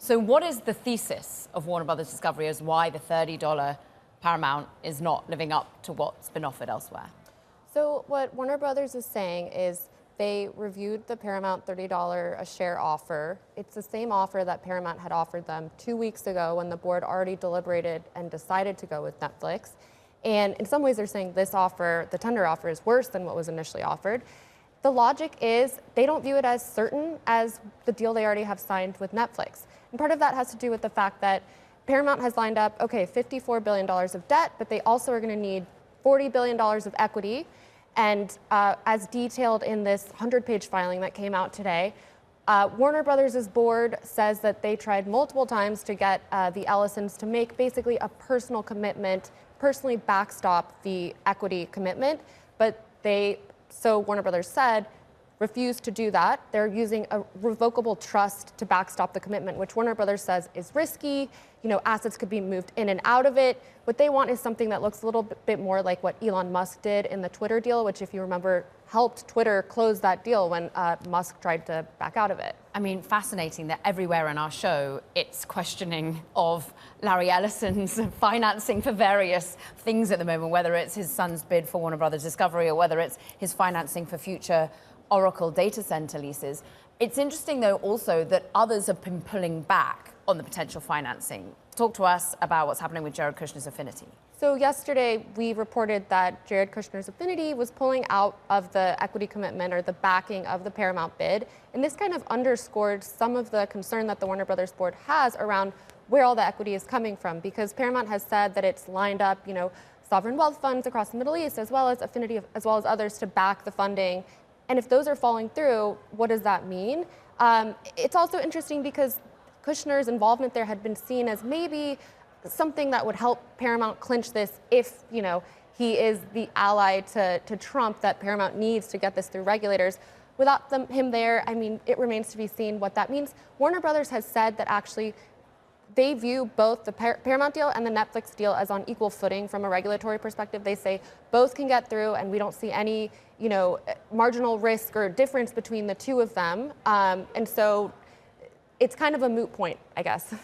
So what is the thesis of Warner Brothers Discovery as why the $30 Paramount is not living up to what's been offered elsewhere? So what Warner Brothers is saying is they reviewed the Paramount $30 a share offer. It's the same offer that Paramount had offered them 2 weeks ago when the board already deliberated and decided to go with Netflix. And in some ways they're saying this offer, the tender offer, is worse than what was initially offered. The logic is they don't view it as certain as the deal they already have signed with Netflix. And part of that has to do with the fact that Paramount has lined up, okay, $54 billion of debt, but they also are going to need $40 billion of equity. And as detailed in this 100-page filing that came out today, Warner Brothers' board says that they tried multiple times to get the Ellisons to make basically a personal commitment, personally backstop the equity commitment, but so Warner Brothers said, refused to do that. They're using a revocable trust to backstop the commitment, which Warner Brothers says is risky. You know, assets could be moved in and out of it. What they want is something that looks a little bit more like what Elon Musk did in the Twitter deal, which, if you remember, helped Twitter close that deal when Musk tried to back out of it. I mean, fascinating that everywhere in our show, it's questioning of Larry Ellison's financing for various things at the moment, whether it's his son's bid for Warner Brothers Discovery or whether it's his financing for future Oracle data center leases. It's interesting, though, also that others have been pulling back on the potential financing. Talk to us about what's happening with Jared Kushner's Affinity. So yesterday, we reported that Jared Kushner's Affinity was pulling out of the equity commitment or the backing of the Paramount bid. And this kind of underscored some of the concern that the Warner Brothers board has around where all the equity is coming from, because Paramount has said that it's lined up, you know, sovereign wealth funds across the Middle East, as well as Affinity, as well as others, to back the funding. And if those are falling through, what does that mean? It's also interesting because Kushner's involvement there had been seen as maybe something that would help Paramount clinch this if, you know, he is the ally to Trump that Paramount needs to get this through regulators. Without him there, I mean, it remains to be seen what that means. Warner Brothers has said that actually they view both the Paramount deal and the Netflix deal as on equal footing from a regulatory perspective. They say both can get through, and we don't see any, you know, marginal risk or difference between the two of them. And so it's kind of a moot point, I guess.